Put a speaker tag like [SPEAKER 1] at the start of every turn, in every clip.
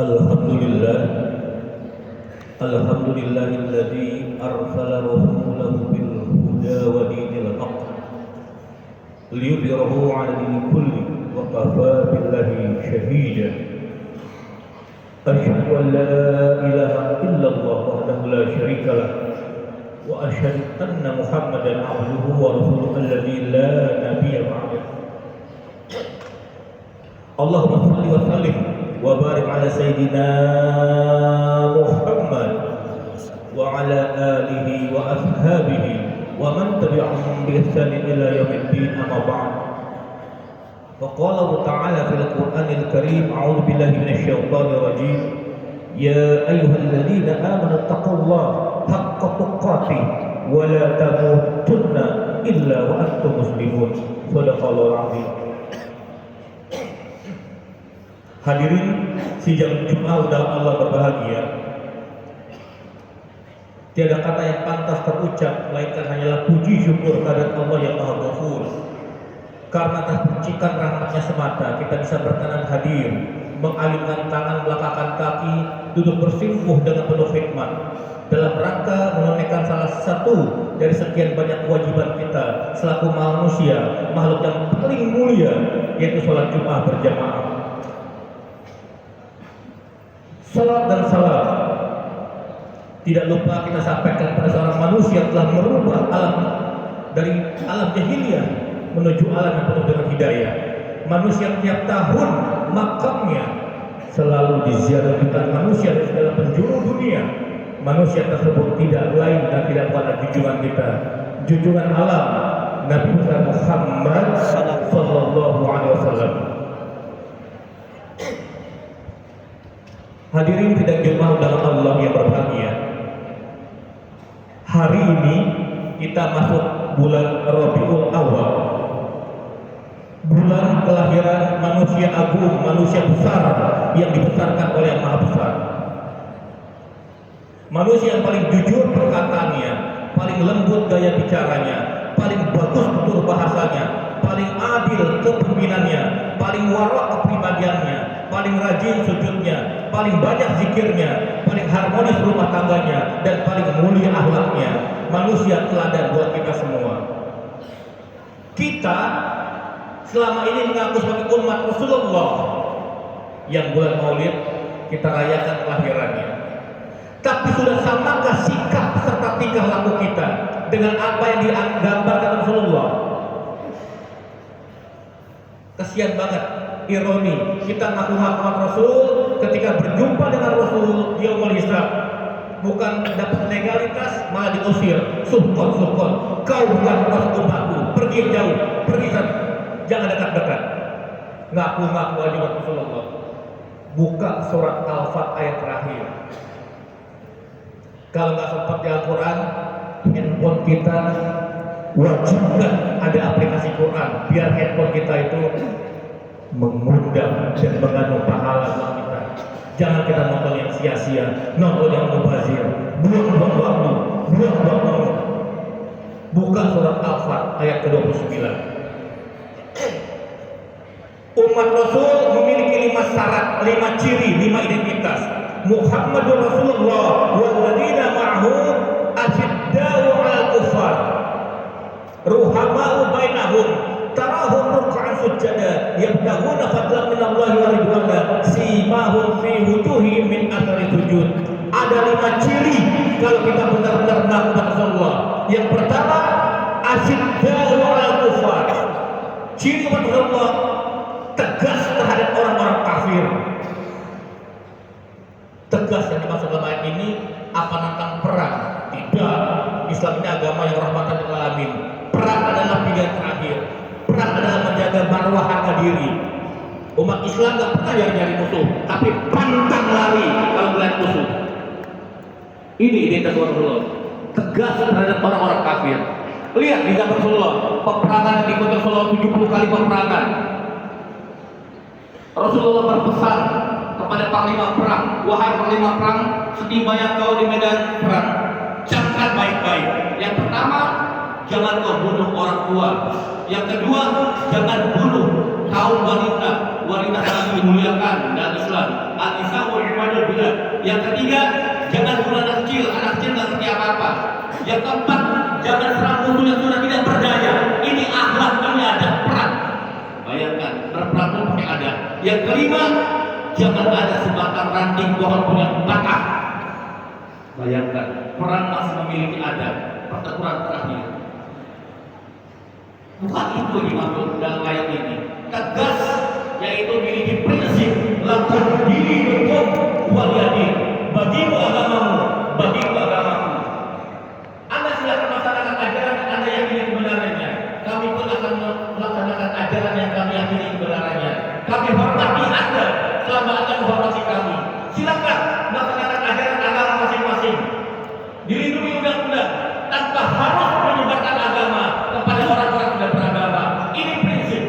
[SPEAKER 1] Alhamdulillah, alhamdulillahilladzi arsala rasulahu bil huda wa dinil haqq liyudhhirahu 'ala dini kulli wa kafaa billahi shahida. Asyhadu an la ilaha illallah wahdahu la syarika lah wa asyhadu anna Muhammadan 'abduhu wa rasuluhu alladzi la nabiyya ba'dahu. Allahumma shalli wa sallim wa barik ala sayyidina Muhammad wa ala alihi wa ashabihi wa man tabi'ahum bi ihsan ila yaumiddin, amma ba'd. Wa qala ta'ala fil Qur'anil Karim, a'udzu billahi minasy syaithanir rajim, ya ayyuhalladzina amanu taqullaha haqqa tuqatih wa la tamutunna illa wa antum muslimun. Shadaqallahul azim. Hadirin sidang Jumat dalam Allah berbahagia, tiada kata yang pantas terucap melainkan hanyalah puji syukur kehadirat Allah yang Maha Ghafur. Karena atas percikan rahmatnya semata kita bisa berkenan hadir, mengalungkan tangan, melangkahkan kaki, duduk bersimpuh dengan penuh hikmat dalam rangka menunaikan salah satu dari sekian banyak kewajiban kita selaku manusia, makhluk yang paling mulia, yaitu sholat Jumat berjamaah. Salat dan salam tidak lupa kita sampaikan pada seorang manusia yang telah merubah alam dari alam jahiliyah menuju alam yang penuh dengan hidayah. Manusia yang tiap tahun makamnya selalu diziarahikan manusia dari segala penjuru dunia. Manusia tersebut tidak lain dan tidak bukan junjungan kita, junjungan alam, Nabi Muhammad sallallahu alaihi wasallam. Hadirin sidang Jumat dalam Allah yang berbahagia, hari ini kita masuk bulan Rabiul Awal, bulan kelahiran manusia agung, manusia besar yang dibesarkan oleh Yang Maha Besar. Manusia yang paling jujur perkataannya, paling lembut gaya bicaranya, paling bagus tutur bahasanya, paling adil kepemimpinannya, paling warak kepribadiannya, paling rajin sujudnya, paling banyak zikirnya, paling harmonis rumah tangganya, dan paling mulia akhlaknya. Manusia teladan buat kita semua. Kita selama ini mengaku sebagai umat Rasulullah yang bulan Maulid kita rayakan kelahirannya. Tapi sudah samakah sikap serta tingkah laku kita dengan apa yang digambarkan Rasulullah? Kasihan banget, ironi, kita ngaku-ngaku Rasul, ketika berjumpa dengan Rasul yaumul hisab bukan dapat legalitas, malah diusir. Suhkon, kau bukan umatku, pergi jauh, pergi sana, jangan dekat-dekat. Ngaku-ngaku aja Rasulullah. Buka surat Al-Fat ayat terakhir. Kalau nggak sempat di Al-Quran, handphone kita wajibkan ada aplikasi Quran, biar handphone kita itu mengundang dan mengandung pahala buat kita. Jangan kita nonton yang sia-sia, nonton yang mubazir, buang-buang waktu, buang-buang waktu. Buka surat Al-Fat ayat ke-29. Umat Rasul memiliki 5 syarat, 5 ciri, 5 identitas. Muhammadur Rasulullah walladzina ma'ahu asyidda'u 'alal kuffar ruhama'u bainahum tarahum ruk'an sujada yabtaghuna fadlan minallahi wa ridwana simahum fi wujuhihim min athari sujud. Ada 5 ciri kalau kita benar-benar mengaku Rasulullah. Yang pertama, asyidda'u 'alal kuffar. Ciri Rasulullah tegas terhadap orang-orang kafir. Tegas yang dimaksud dalam ayat ini apa tentang perang? Tidak. Islam ini agama yang rahmatan lil alamin. Perang adalah pilihan terakhir. Perang adalah menjaga marwah harga diri. Umat Islam tidak pernah nyari musuh, tapi pantang lari kalau melihat musuh. Ini identitas Rasulullah. Tegas terhadap orang-orang kafir. Lihat di zaman Rasulullah, peperangan yang diikuti Rasulullah 70 kali peperangan. Rasulullah berpesan kepada panglima perang, wahai panglima perang, setibanya kau di medan perang, camkan baik-baik. Yang pertama, jangan kau bunuh orang tua. Yang kedua, jangan bunuh kaum wanita. Wanita sangat dimuliakan dalam Islam. Al-Nisa'u Yang ketiga, jangan bunuh anak kecil nggak ngerti apa-apa. Yang keempat, jangan serang musuh yang sudah tidak berdaya. Ini akhlak, ini ada perang. Bayangkan, berperang pun pakai ada. Yang kelima, jangan ada sebatang ranting pohon pun yang patah. Bayangkan, perang masih memiliki adab. Pertempuran terakhir. Bukan itu yang dimaksud dalam ayat ini. Tegas, yaitu memiliki prinsip lakukan diri hukum waliyadin. Bagimu agamamu, bagimu agamamu. Anda silakan melaksanakan ajaran yang Anda yakini kebenarannya. Kami pun akan melaksanakan ajaran yang kami yakini kebenarannya. Kami hormati Anda selama Anda menghormati kami. Silakan melaksanakan ajaran agama masing-masing. Dilindungi undang-undang tanpa harus menyebarkan agama kepada orang-orang yang tidak beragama. Ini prinsip.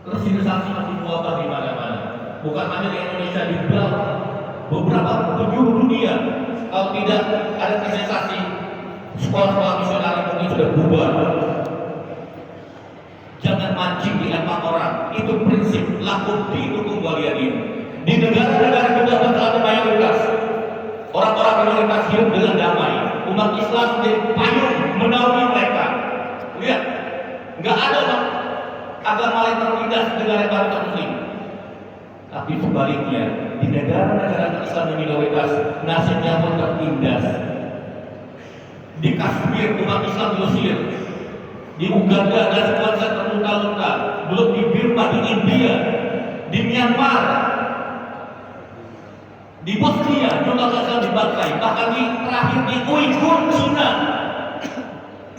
[SPEAKER 1] Resilisasi masih mewabah di mana-mana. Bukan hanya di Indonesia, di beberapa penjuru dunia. Kalau tidak ada resilisasi, sekolah-sekolah misionari mungkin sudah bubar. Jangan mancing di empat orang. Itu prinsip lakum dinukum waliyadin. Di negara-negara kita ada mayoritas. Orang-orang minoritas hidup dengan damai. Umat Islam menjadi payung menaungi mereka. Lihat, nggak ada agama lain tertindas negara yang muslim. Tapi sebaliknya, di negara-negara Islam yang minoritas, nasibnya pun tertindas. Di Kashmir, umat Islam diusir. Di Uganda dan semuanya terluka-luka. Belum di Burma, di India, di Myanmar, di Bosnia juga Islam dibantai. Bahkan terakhir di Uighur, Cina,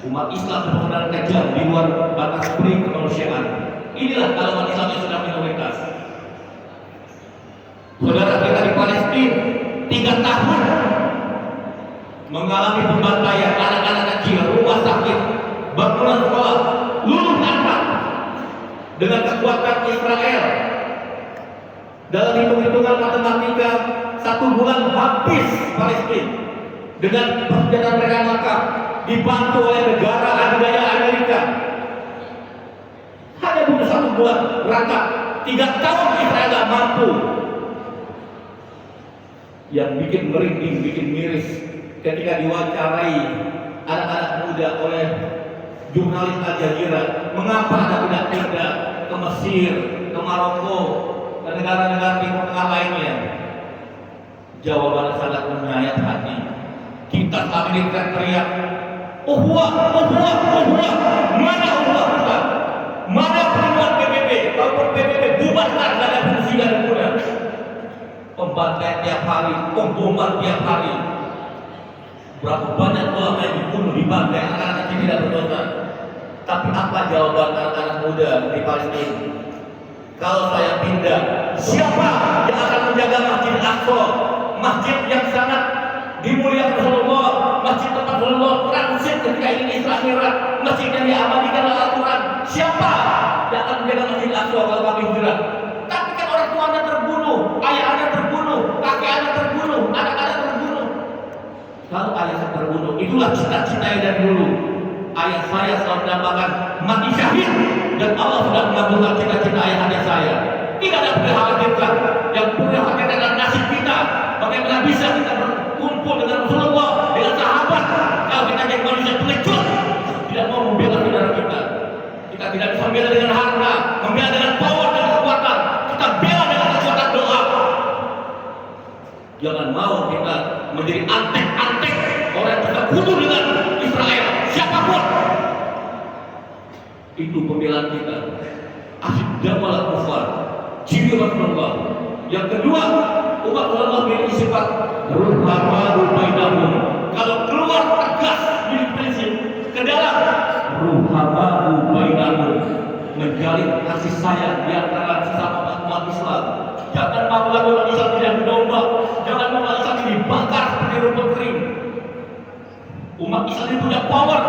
[SPEAKER 1] umat Islam benar-benar kejam di luar batas peri kemanusiaan. Inilah kalau umat Islam yang sudah minoritas. Saudara kita di Palestina 3 tahun mengalami pembantaian anak-anak kecil, rumah sakit, bangunan sekolah, luluh anak dengan kekuatan Israel. Dalam hitung-hitungan matematika 1 bulan habis Palestina dengan persenjataan mereka lengkap, dibantu oleh negara adidaya Amerika. Hanya butuh 1 bulan rangkap. 3 tahun Israel tidak mampu. Yang bikin merinding, bikin miris ketika diwawancarai anak-anak muda oleh jurnalis Al Jazeera, mengapa Anda tidak pindah ke Mesir, ke Maroko, ke negara-negara Timur Tengah lainnya? Jawabannya sangat menyayat hati. Kita selama ini teriak, uhwah, mana uhwah kita? Mana pertemuan PBB? Kalau PBB bubarkan, tidak ada fungsi dan guna. Pembantaian tiap hari, pemboman tiap hari. Berapa banyak ulama yang dibunuh, dibantai, anak-anak yang tidak berdosa. Tapi apa jawaban anak-anak muda di Palestina? Kalau saya pindah, siapa yang akan menjaga Masjid Al-Aqsa? Masjid yang sangat dimuliakan Rasulullah, masjid tempat Rasulullah transit ketika ingin Isra Mi'raj, masjid yang diabadikan oleh Al-Quran. Siapa yang akan menjaga Masjid Al-Aqsa kalau kami hijrah? Tapi kan orang tua Anda terbunuh, ayah Anda terbunuh, kakek Anda terbunuh, anak Anda terbunuh. Kalau ayah saya terbunuh, itulah cita-cita dari dulu. Ayah saya selalu menambahkan mati syahid, dan Allah sudah mengabulkan cita-cita ayah saya. Tidak ada perlu khawatirkan. Yang perlu khawatirkan adalah nasib kita. Bagaimana bisa kita berkumpul dengan Rasulullah, dengan sahabat, kalau kita jadi manusia pengecut, tidak mau membela saudara kita. Kita tidak bisa membela dengan harta, membela dengan power dan kekuatan. Kita bela dengan kekuatan doa. Jangan mau kita menjadi antek-antek orang yang kita bunuh dengan Israel, siapapun. Itu pembelaan kita. Asyid damal kufar, ciri Rasulullah. Yang kedua, umat Allah memiliki sifat ruhamaru bainahum. Kalau keluar tegas dari prinsip ke dalam ruhamaru bainahum, menjalin kasih sayang di antara sesama umat Islam. Jangan mau lagi umat Islam tidak berdomba, jangan mau umat Islam dibakar seperti rumput kering. Umat Islam itu punya power.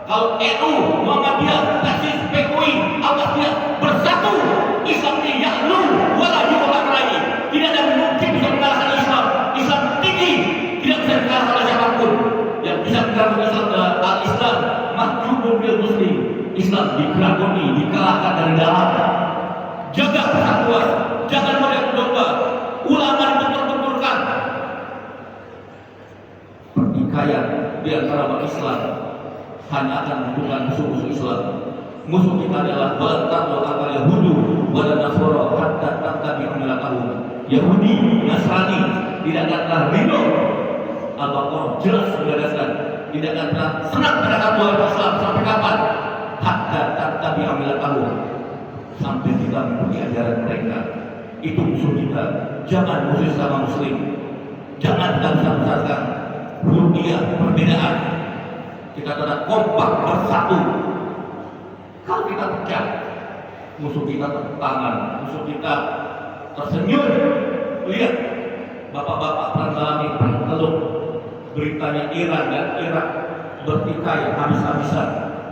[SPEAKER 1] Kalau NU, Muhammadiyah, Persis, PKI, Ahmadiyah bersatu, Islam ini ya'lu wala yu'laq lagi. Tidak ada mungkin bisa mengalahkan Islam. Islam tinggi, tidak bisa dikalahkan oleh siapapun. Yang bisa mengalahkan Islam adalah al-Islam mahjubun bil muslim. Islam dikelakoni, dikalahkan dari dalam. jaga persatuan, jangan model domba. Ulama dibentur-benturkan. Pertikaian di antara umat Islam hanya akan menentukan musuh-musuh Islam. Musuh kita adalah bantah antara Yahudi dan Nasara hatta tattabi'u millatahum. Yahudi, Nasrani tidak akan ridho. Al-Baqarah jelas menegaskan tidak akan pernah senang pada kamu Islam sampai kapan? Hatta tattabi'u millatahum, sampai kita mengikuti ajaran mereka. Itu musuh kita. Jangan musuh sama Muslim. Jangan kita besar-besarkan dunia perbedaan. Kita tetap kompak bersatu. Kalau kita pecah, musuh kita tepuk tangan, musuh kita tersenyum. Lihat, bapak-bapak pernah mengalami perang teluk. Beritanya Iran dan Irak bertikai habis-habisan.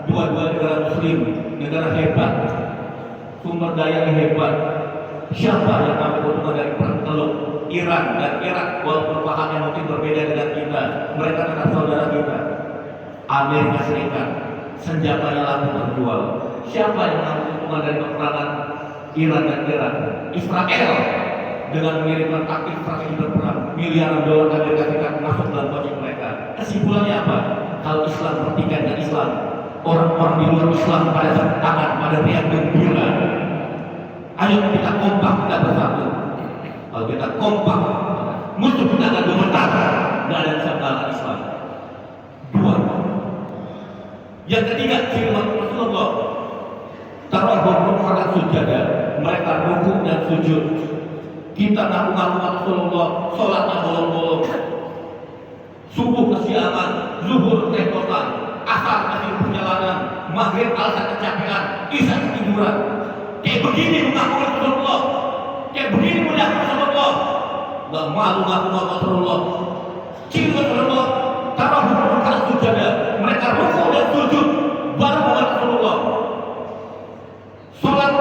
[SPEAKER 1] Dua-dua negara Muslim, negara hebat, sumber daya yang hebat. Siapa yang mengambil keuntungan dari perang teluk? Iran dan Irak, walaupun pahamnya mungkin berbeda dengan kita, mereka tetap saudara kita. Amerika Serikat, senjatanya langsung terjual. Siapa yang mengambil keuntungan dari peperangan Iran dan Irak? Israel, dengan mengirimkan aktif-aktif berperang miliaran dolar Amerika Serikat masuk dalam wajib mereka. Kesimpulannya apa? Kalau Islam bertikai dengan Islam, orang-orang di luar Islam pada tangan, pada riak gembira. Ayo kita kompak, kita bersatu. Kalau kita kompak, musuh kita akan gemetar. Tidak ada yang bisa mengalahkan Islam. Dua. Yang ketiga, ciri Rasulullah. Tarahum ruk'an sujada. Mereka rukuk dan sujud. Kita ngaku-ngaku Rasulullah, sholatnya bolong-bolong. Subuh kesiangan, zuhur kerepotan, asar kasih perjalanan, maghrib alasan kecapean, isya ketiduran. Kayak begini mengaku Rasulullah, kayak begini mudah Rasulullah. Gak malu ngaku Rasulullah. Ciri Rasulullah, tarahum ruk'an sujada. Mereka rukuk dan sujud baru mengaku Rasulullah. Sholat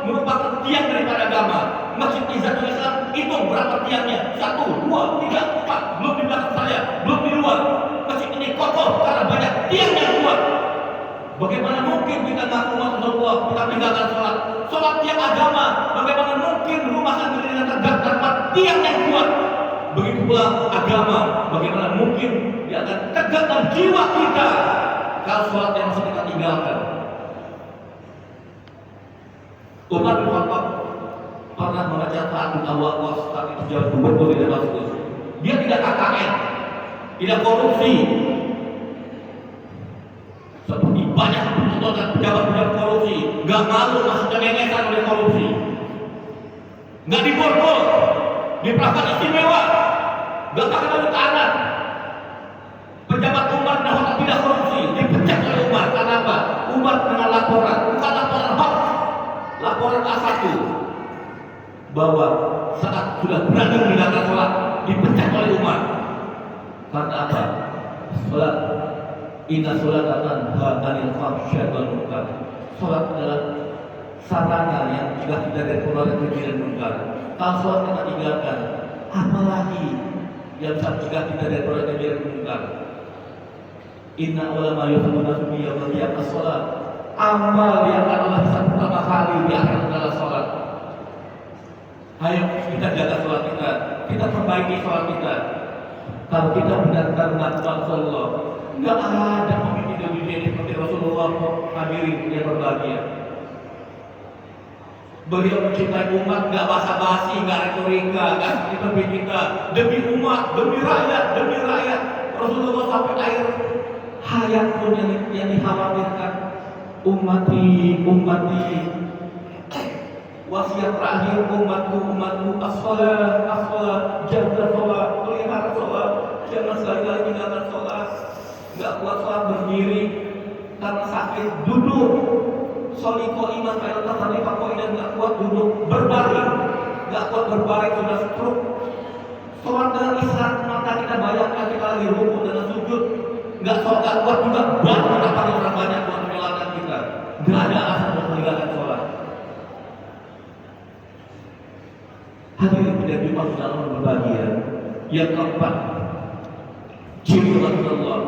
[SPEAKER 1] merupakan tiang daripada agama. Masjid Izzatul Islam itu berapa tiangnya? 1, 2, 3, 4. Belum di belakang saya, belum di luar. Masjid ini kokoh karena banyak tiang yang kuat. Bagaimana mungkin kita ngaku Rasulullah, kita meninggalkan sholat? Sholat tiang agama. Bagaimana mungkin rumah sendiri dengan tegak tanpa tiang yang kuat? Begitu pula agama. Bagaimana mungkin dia akan tegak dalam jiwa kita kalau sholat yang masih kita tinggalkan? Umar bin Khattab pernah membaca Sa'ad bin Abi Waqqas saat itu jadi gubernur di Damaskus. Dia tidak KKN, tidak korupsi. Seperti banyak pejabat-pejabat korupsi, nggak malu masuk cengengesan oleh korupsi, nggak diborgol, diperlakukan istimewa, nggak pakai baju tahanan. Pejabat Umar bin Khattab tidak korupsi, dipecat oleh Umar. Karena apa? Umar dengan laporan, bukan laporan hoax, laporan A1 bahwa saat sudah berani meninggalkan sholat dipecat oleh Umar. Karena apa? Sholat, inna sholatan anil fahsya'i wal munkar. Sholat adalah sarana yang juga tidak dari perbuatan keji dan munkar. Kalau sholat kita tinggalkan, apalagi yang bisa mencegah kita dari perbuatan keji dan munkar? Inna ulama yuhibuna sunniyah wa qiyamah sholat. Amal yang Allah bisa pertama kali di akhir adalah sholat. Ayo kita jaga sholat kita perbaiki sholat kita. Kalau kita benar-benar mengaku Rasulullah, nggak ada pemimpin di dunia ini seperti Rasulullah hadirin yang berbahagia. Beliau mencintai umat, nggak basa-basi, nggak retorika, nggak seperti kita. Demi umat, demi rakyat. Rasulullah sampai akhir hayat pun yang dikhawatirkan. Ummati, wasiat terakhir umatku, as-shalah, jaga sholat, pelihara sholat, jangan sekali-kali tinggalkan sholat. Nggak kuat sholat berdiri karena sakit, duduk. Soliko iman kayak tadi pakoi dan nggak kuat duduk, berbaring, nggak kuat berbaring sudah stroke. Sholat dengan isyarat mata kita bayangkan kita lagi rukuk dengan sujud, nggak kuat juga baru kita pakai orang banyak buat menyelamatkan kita. Nggak ada alasan untuk meninggalkan sholat. Hadirin tidak cuma dalam berbahagia. Yang keempat, ciri Rasulullah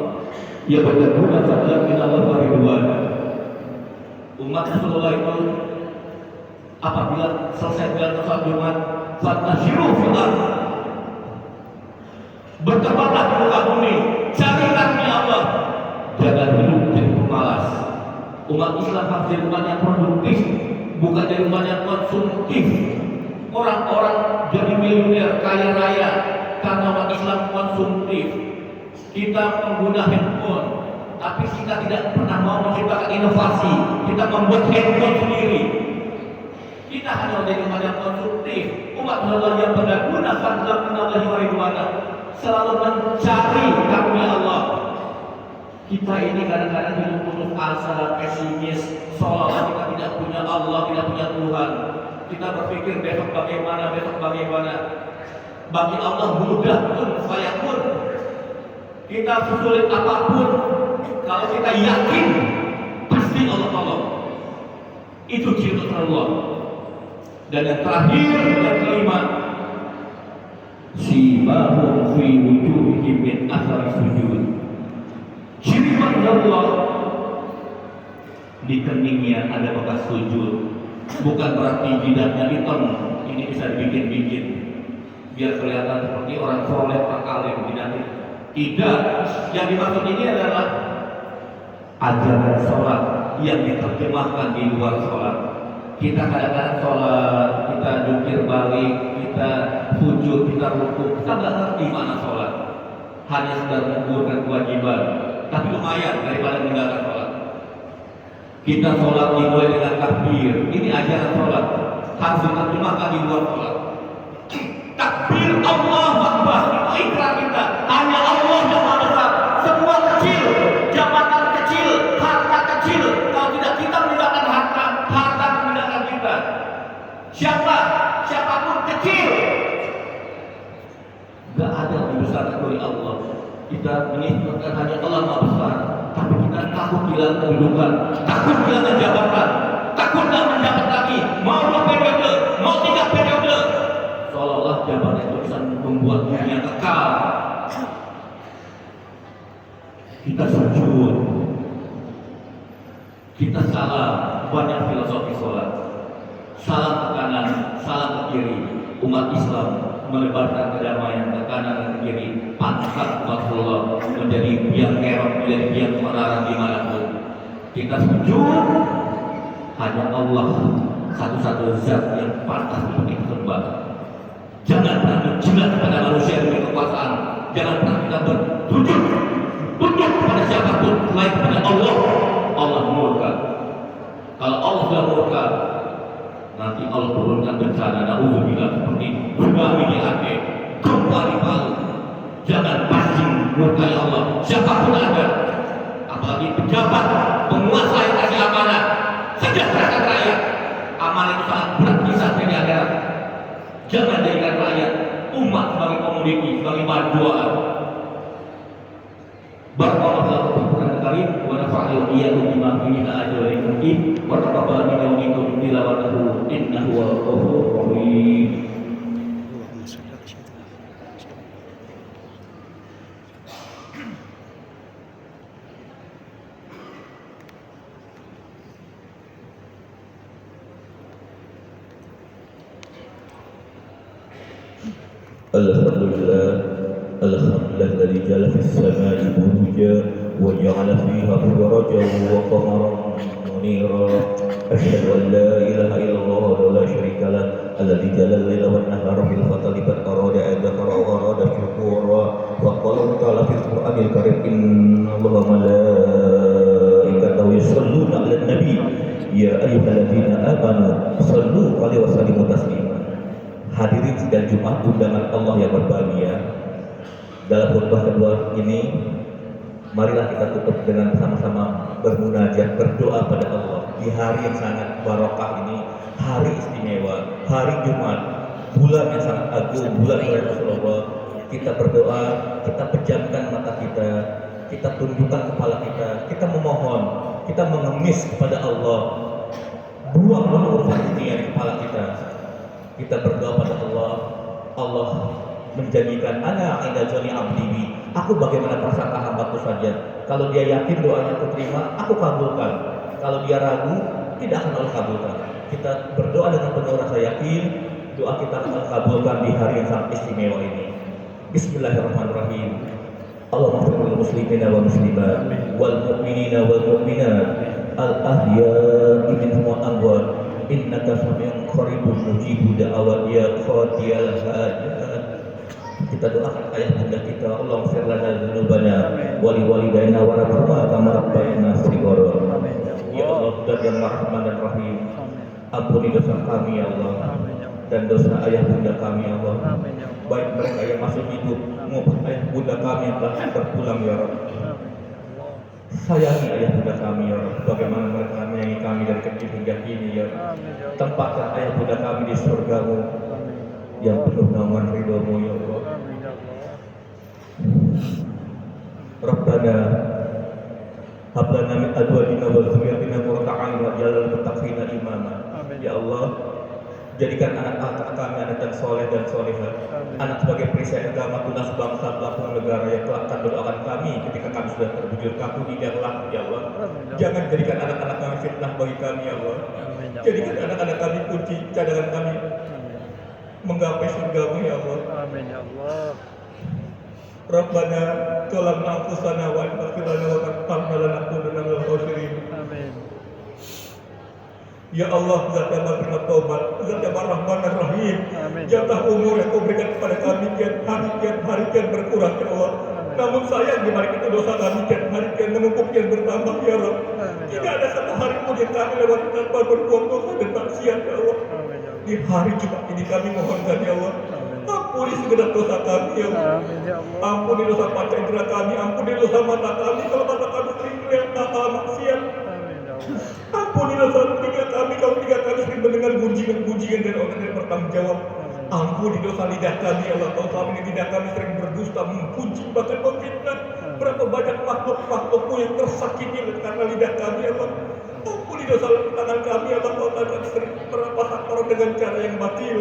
[SPEAKER 1] ya benar-benar saja kita Allah ridwan. Umat Rasulullah itu Apabila selesai jalan sholat Jumat, fantashiru fil ardh, bertebarlah di muka bumi, cari karunia Allah. Jangan hidup jadi pemalas. Umat Islam harus jadi umat yang produktif, bukan jadi umat yang konsumtif. Orang-orang jadi miliuner, kaya raya karena umat Islam konsumtif. Kita pengguna handphone, tapi kita tidak pernah mau menciptakan inovasi. Kita membuat handphone sendiri. Kita hanya menjadi umat yang konsumtif, umat Allah yang berguna fadlan minallahi wa ridwana, selalu mencari karunia Allah. Kita ini kadang-kadang hidup putus asa, pesimis, seolah-olah kita tidak punya Allah, tidak punya Tuhan. Kita berpikir besok bagaimana, besok bagaimana. Bagi Allah mudah pun fayakun. Kita sesulit apapun, kalau kita yakin pasti Allah tolong. Itu ciri Allah. Dan yang terakhir, yang kelima, simahum fi wujuhihim min athari sujud. Ciri Allah, di keningnya ada bekas sujud. Bukan berarti jidatnya hitam, ini bisa dibikin-bikin biar kelihatan seperti orang soleh, orang alim, jidatnya. Tidak, yang dimaksud ini adalah ajaran sholat yang diterjemahkan di luar sholat. Kita kadang-kadang sholat, kita jungkir balik, kita sujud, kita rukuk, kita nggak ngerti mana sholat. Hanya sedang menggugurkan kewajiban, tapi lumayan daripada meninggalkan sholat. Kita sholat dimulai dengan takbir, ini ajaran sholat, harus diterjemahkan di luar sholat. Takbir Allahu Akbar, itu ikrar kita. Hanya Allah yang maha besar. Semua kecil, jabatan kecil, harta kecil. Kalau tidak kita meninggalkan harta, harta meninggalkan kita. Siapapun kecil. Gak ada yang besar kecuali Allah. Kita mengingatkan hanya Allah maha besar, tapi kita takut kehilangan kedudukan, takut kehilangan jabatan, takut tidak mendapat lagi. Mau 2 periode, mau 3 periode. Seolah-olah jabatan itu bisa membuat dunia kekal. Kita sujud, kita salah, banyak filosofi sholat. Salam ke kanan, salam ke kiri. Umat Islam melebarkan kedamaian ke kanan dan ke kiri. Pangkat Rasulullah menjadi biang kerok, menjadi biang keonaran dimanapun. Kita sujud, hanya Allah satu-satu zat yang pantas untuk disembah. Jangan pernah menjilat kepada manusia demi kekuasaan. Jangan pernah kita bertunduk kepada siapapun selain kepada Allah. Allah murka. Kalau Allah sudah murka, nanti Allah turunkan bencana. Na'udzubillah seperti tsunami di Aceh, gempa di Palu. Jangan pancing murkai Allah. Siapapun ada, apalagi pejabat, penguasa yang kasih amanah, sejahterakan rakyat. Amanah itu sangat berat bisa di akhirat. Jangan jadikan rakyat umat sebagai komoditi, sebagai bahan jualan. Barakallahu fiikum Quran Karim wa nafa'ani wa iyyakum bima fihi ajrun muqim wa taqabbal minna wa minkum tilawatahu innahu wal ghafurur rahim.
[SPEAKER 2] Alhamdulillah alladzi ja'ala fis samai buruja wa ja'ala fiha buraja wa qamaran munira. Asyhadu an la ilaha illallah wa la syarika lah alladzi ja'ala al-laila wan nahara fil fatali qad arada adzakara wa arada syukura. Wa qala ta'ala fil Qur'anil Karim innallaha wa malaikatahu yusholluna 'alan nabi ya ayyuhalladzina amanu shallu 'alaihi wa sallimu taslima. Hadirin sidang Jumat undangan Allah yang berbahagia. Dalam khutbah kedua ini, marilah kita tutup dengan sama-sama bermunajat, berdoa pada Allah di hari yang sangat barokah ini, hari istimewa, hari Jumat, bulan yang sangat agung, bulan oleh Rasulullah. Kita berdoa, kita pejamkan mata kita tundukkan kepala kita memohon, kita mengemis kepada Allah. Buang urusan ini dari kepala kita. Kita berdoa pada Allah. Allah menjanjikan ana inda dzanni abdi. Aku bagaimana prasangka hambaku saja. Kalau dia yakin doanya aku terima, aku kabulkan. Kalau dia ragu, tidak akan Allah kabulkan.
[SPEAKER 1] kita berdoa dengan penuh rasa yakin, doa kita akan kabulkan di hari yang sangat istimewa ini. Bismillahirrahmanirrahim. Allahumma ighfir lil muslimina wal muslimat wal mu'minina wal mu'minat al ahya'i minhum wal amwat innaka sami'un qaribun mujibud da'awat ya qadiyal hajat. Kita doakan ayah bunda kita, Allahumma ighfir lana dzunubana wa li walidayna warhamhuma kama rabbayana shighara. Ya Allah, Zat yang Maha Rahman dan Rahim, ampuni dosa kami ya Allah dan dosa ayah bunda kami ya Allah, baik mereka yang masih hidup maupun ayah bunda kami yang telah berpulang ya Rabb. Sayangi ayah bunda kami ya Rabb, bagaimana mereka menyayangi kami dari kecil hingga kini ya Rabb. Tempatkan ayah bunda kami di surgamu yang penuh naungan ridhomu ya Allah. Rabbana hab lana min azwajina wa dzurriyyatina qurrata a'yun waj'alna lil muttaqina imama. Ya Allah, jadikan anak-anak kami anak yang soleh dan solehah, anak sebagai perisai agama, tunas bangsa, pelaku negara yang telah akan mendoakan kami ketika kami sudah terbujur kaku di jalan ya Allah. Jangan jadikan anak-anak kami fitnah bagi kami ya Allah. Jadikan anak-anak kami kunci cadangan kami menggapai surgamu ya Allah.
[SPEAKER 3] Amin ya Allah.
[SPEAKER 1] Rabbana zalamna anfusana wa in taghfir lana wa tarhamna lanakunanna minal khasirin.
[SPEAKER 3] Amin.
[SPEAKER 1] Ya Allah, Zat yang menerima taubat, Zat yang Rahman dan Rahim.
[SPEAKER 3] Amin.
[SPEAKER 1] Jatah umur yang Kau berikan kepada kami kian hari kian berkurang ya Allah.
[SPEAKER 3] Amin.
[SPEAKER 1] Namun sayang di balik itu dosa kami kian hari kian menumpuk kian bertambah ya Rabb.
[SPEAKER 3] Amin.
[SPEAKER 1] Tidak ada satu hari pun yang kami lewati tanpa berbuat dosa dan maksiat ya Allah.
[SPEAKER 3] Amin ya Allah.
[SPEAKER 1] Di hari Jumat ini kami mohonkan ya Allah,
[SPEAKER 3] Amin.
[SPEAKER 1] ampuni segenap dosa kami ya Allah.
[SPEAKER 3] Amin ya Allah.
[SPEAKER 1] Ampuni dosa panca indera kami, ampuni dosa mata kami kalau mata kami sering melihat hal maksiat.
[SPEAKER 3] Amin ya Allah.
[SPEAKER 1] Ampuni dosa telinga kami kalau telinga kami sering mendengar gunjingan-gunjingan dari orang yang bertanggung jawab. Ampuni dosa lidah kami ya Allah, kalau selama ini lidah kami sering berdusta, menggunjing bahkan memfitnah. Berapa banyak makhluk-makhlukmu yang tersakiti karena lidah kami ya Allah. Ampuni dosa tangan kami ya Allah, kalau kami sering merapat orang dengan cara yang batil.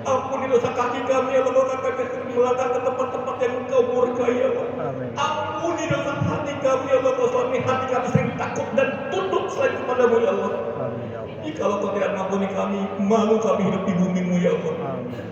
[SPEAKER 1] Ampuni dosa kaki kami ya Allah, kalau kami sering melangkah ke tempat-tempat yang Engkau murkai ya Allah.
[SPEAKER 3] Amin.
[SPEAKER 1] Ampuni dosa hati kami ya Allah, kalau selama ini hati kami sering takut dan tunduk selain kepadamu ya Allah.
[SPEAKER 3] Amin ya Allah.
[SPEAKER 1] Jikalau Kau tidak mengampuni kami, malu kami hidup di bumi-Mu ya Allah.
[SPEAKER 3] Amin.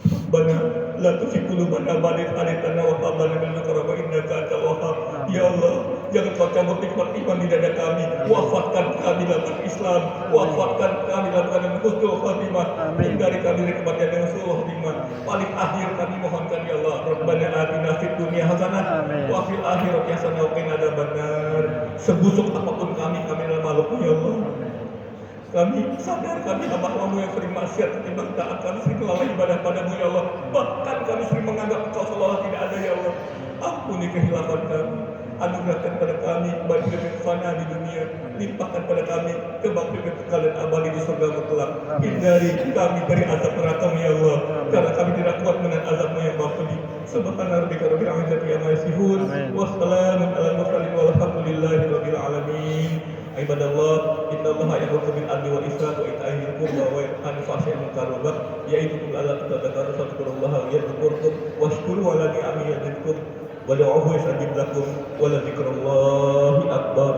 [SPEAKER 1] Rabbana la tuzigh qulubana ba'da idh hadaytana wa hab lana min ladunka rahmah innaka antal wahhab. Ya Allah, jangan Kau cabut nikmat iman di dada kami. Wafatkan kami dalam Islam, wafatkan kami dalam keadaan husnul khatimah. Hindari kami dari kematian yang husnul khatimah. Paling akhir kami mohonkan ya Allah, Rabbana atina fid dunya hasanah wa fil akhirati hasanah wa qina adzabannar. Sebusuk apapun kami adalah makhluk ya Allah. Kami sadar kami hamba-Mu yang sering maksiat ketimbang taat, kami sering lalai ibadah padamu ya Allah. Bahkan kami sering menganggap Engkau seolah tidak ada ya Allah. Ampuni kehilafan kami, anugerahkan pada kami baik fana di dunia, limpahkan pada kami kebaikan kekalian abadi di surga kelak. Hindari kami dari azab neraka ya Allah, karena kami tidak kuat menahan azab-Mu yang batini. Subhana rabbika rabbil izzati amma yasifun, wassalamun alal mursalin walhamdulillahi rabbil alamin. Ibadallah, innallaha ya'muru bil adli wal ihsan wa ita'i dzil qurba wa yanha 'anil fahsya'i wal munkar wal baghi ya'idukum la'allakum tadhakkarun fadhkurullaha yadhkurkum washkuru 'ala ni'amihi yazidkum wad'uuhu yastajib lakum wa la dzikrullahi akbar.